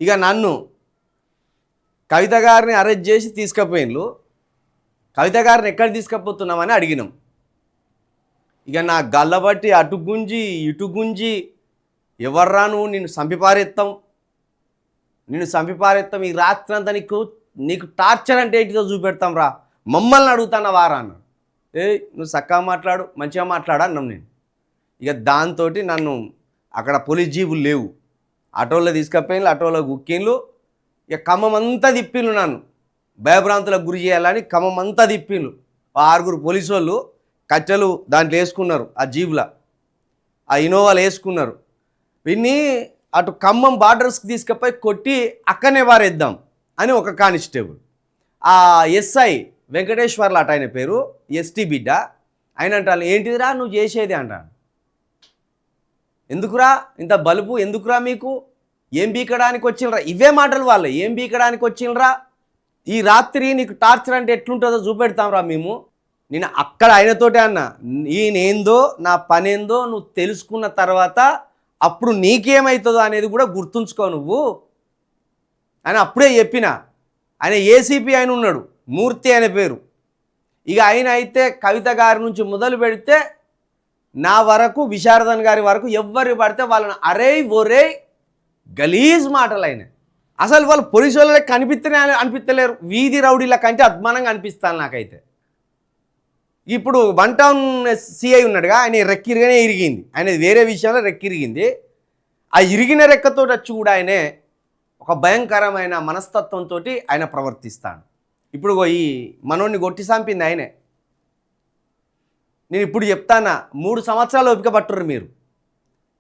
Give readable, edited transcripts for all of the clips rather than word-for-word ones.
ఇక నన్ను కవిత గారిని అరెస్ట్ చేసి తీసుకుపోయిన్లు. కవిత గారిని ఎక్కడ తీసుకుపోతున్నామని అడిగినాం. ఇక నా గల్లబట్టి అటు గుంజి ఇటు గుంజి ఎవర్రా నువ్వు, నిన్ను చంపిపారెత్తాం ఈ రాత్రంతా నీకు టార్చర్ అంటే ఏంటిదో చూపెడతాం రా, మమ్మల్ని అడుగుతాను వారా అన్నాడు. నువ్వు చక్కగా మాట్లాడు, మంచిగా మాట్లాడు అన్నాం నేను. ఇక దాంతో నన్ను అక్కడ పోలీస్ జీబులు లేవు, ఆటోలో తీసుకుపోయిన్లు, ఆటోలో గుక్కిన్లు. ఇక ఖమ్మం అంతా తిప్పిన్లు, నన్ను భయభ్రాంతులకు గురి చేయాలని ఖమ్మం అంతా తిప్పిన్లు. 6 పోలీసు వాళ్ళు కట్టెలు దాంట్లో వేసుకున్నారు, ఆ జీబులో ఆ ఇనోవాలు వేసుకున్నారు. వీన్ని అటు ఖమ్మం బార్డర్స్కి తీసుకుపోయి కొట్టి అక్కడనే వారేద్దాం అని ఒక కానిస్టేబుల్, ఆ ఎస్ఐ వెంకటేశ్వర్లు అట ఆయన పేరు, ఎస్టీ బిడ్డ, ఆయన అంటాను ఏంటిదిరా నువ్వు చేసేది అంటాను. ఎందుకురా ఇంత బలుపు, ఎందుకురా మీకు, ఏం బీకడానికి వచ్చినరా, ఇవే మాటలు వాళ్ళు, ఏం బీకడానికి వచ్చినరా, ఈ రాత్రి నీకు టార్చర్ అంటే ఎట్లుంటుందో చూపెడతాంరా మేము. నేను అక్కడ ఆయనతోటే అన్నా, ఈయనేందో నా పనేందో నువ్వు తెలుసుకున్న తర్వాత అప్పుడు నీకేమవుతుందో అనేది కూడా గుర్తుంచుకో నువ్వు అని అప్పుడే చెప్పిన. ఆయన ఏసీపీ ఆయన ఉన్నాడు, మూర్తి అనే పేరు. ఇక ఆయన అయితే కవిత గారి నుంచి మొదలు పెడితే నా వరకు, విశారదన్ గారి వరకు ఎవ్వరు పడితే వాళ్ళని అరే ఒరే గలీజ్ మాటలు అయినాయి. అసలు వాళ్ళు పోలీసు వాళ్ళకి అనిపిస్తలేరు, వీధి రౌడీల కంటే అద్మానంగా అనిపిస్తాను నాకైతే. ఇప్పుడు 1 టౌన్ సిఐ ఉన్నాడుగా, ఆయన రెక్కిరిగానే ఇరిగింది, ఆయన వేరే విషయంలో రెక్కిరిగింది. ఆ ఇరిగిన రెక్కతో వచ్చి కూడా ఆయనే ఒక భయంకరమైన మనస్తత్వంతో ఆయన ప్రవర్తిస్తాడు. ఇప్పుడు ఈ మనోడిని కొట్టి చంపింది ఆయనే. నేను ఇప్పుడు చెప్తానా, 3 సంవత్సరాలు ఓపిక పట్టుర్రు మీరు.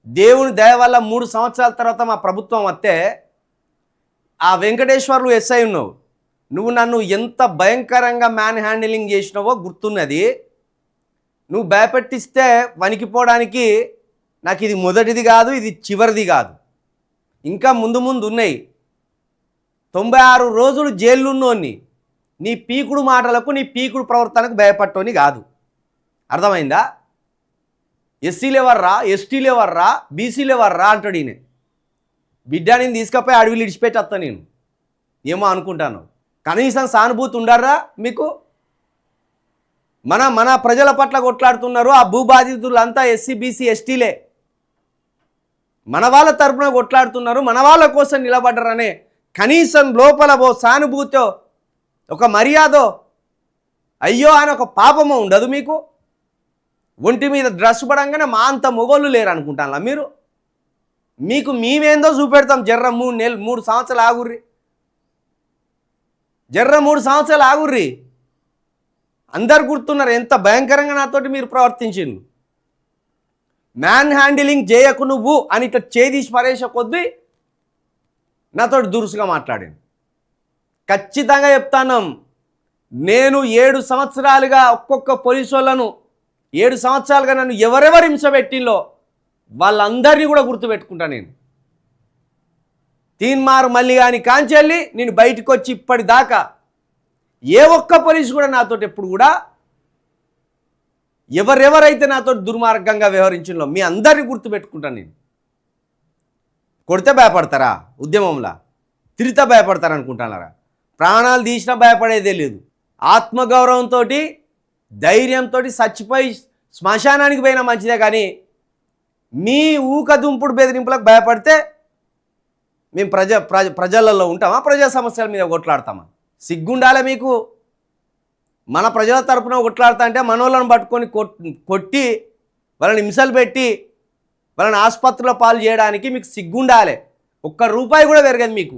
దేవుని దయ వల్ల 3 సంవత్సరాల తర్వాత మా ప్రభుత్వం వస్తే ఆ వెంకటేశ్వర్లు ఎస్ఐ ఉన్నావు, నువ్వు నన్ను ఎంత భయంకరంగా మ్యాన్ హ్యాండిలింగ్ చేసినావో గుర్తున్నది. నువ్వు భయపెట్టిస్తే వణికిపోవడానికి నాకు ఇది మొదటిది కాదు, ఇది చివరిది కాదు, ఇంకా ముందు ఉన్నాయి. 96 రోజులు జైలున్నోని నీ పీకుడు మాటలకు, నీ పీకుడు ప్రవర్తనకు భయపట్టోని కాదు. అర్థమైందా? ఎస్సీలు ఎవర్రా, ఎస్టీలు ఎవర్రా, బీసీలు ఎవర్రా అంటాడు ఈయన. బిడ్డ నేను తీసుకపోయి అడవిలు ఇడిచిపెట్టి వస్తా నేను, ఏమో అనుకుంటాను. కనీసం సానుభూతి ఉండారా మీకు? మన ప్రజల పట్ల కొట్లాడుతున్నారు, ఆ భూబాధితులంతా ఎస్సీ బీసీ ఎస్టీలే, మన వాళ్ళ తరపున కొట్లాడుతున్నారు, మన వాళ్ళ కోసం నిలబడ్డరనే కనీసం లోపల ఓ సానుభూతో, ఒక మర్యాదో, అయ్యో అని ఒక పాపమో ఉండదు మీకు? ఒంటి మీద డ్రెస్ పడంగానే మా అంత మొగోళ్ళు లేరు అనుకుంటాను మీరు. మీకు మేమేందో చూపెడతాం, జర్ర 3 సంవత్సరాలు ఆగుర్రి, జర్ర 3 సంవత్సరాలు ఆగుర్రి. అందరు గుర్తున్నారు ఎంత భయంకరంగా నాతోటి మీరు ప్రవర్తించిండ్రు. మ్యాన్ హ్యాండిలింగ్ చేయకు నువ్వు అని ఇట్లా చేదీసి పరేసే కొద్దీ నాతోటి దురుసుగా మాట్లాడాను. ఖచ్చితంగా చెప్తాను, నేను 7 సంవత్సరాలుగా ఒక్కొక్క పోలీసు వాళ్ళను 7 సంవత్సరాలుగా నన్ను ఎవరెవరు హింస పెట్టిందో వాళ్ళందరినీ కూడా గుర్తుపెట్టుకుంటా నేను. తీన్మార్ మళ్ళీ కానీ కాంచెల్లి నేను బయటకు వచ్చి ఇప్పటిదాకా ఏ ఒక్క పోలీసు కూడా నాతో ఎప్పుడు కూడా ఎవరెవరైతే నాతో దుర్మార్గంగా వ్యవహరించిందో మీ అందరినీ గుర్తుపెట్టుకుంటాను నేను. కొడితే భయపడతారా? ఉద్యమంలా తిరిగితే భయపడతారు అనుకుంటున్నారా? ప్రాణాలు తీసినా భయపడేదే లేదు. ఆత్మగౌరవంతో ధైర్యంతో చచ్చిపోయి శ్మశానానికి పోయినా మంచిదే, కానీ మీ ఊకదుంపుడు బెదిరింపులకు భయపడితే మేము ప్రజలలో ఉంటామా? ప్రజా సమస్యల మీద కొట్లాడతామా? సిగ్గుండాలే మీకు. మన ప్రజల తరపున కొట్లాడుతా అంటే మనోళ్ళను పట్టుకొని కొట్టి వాళ్ళని హింసలు పెట్టి వాళ్ళని ఆసుపత్రిలో పాలు చేయడానికి మీకు సిగ్గుండాలి. 1 రూపాయి కూడా పెరగదు మీకు.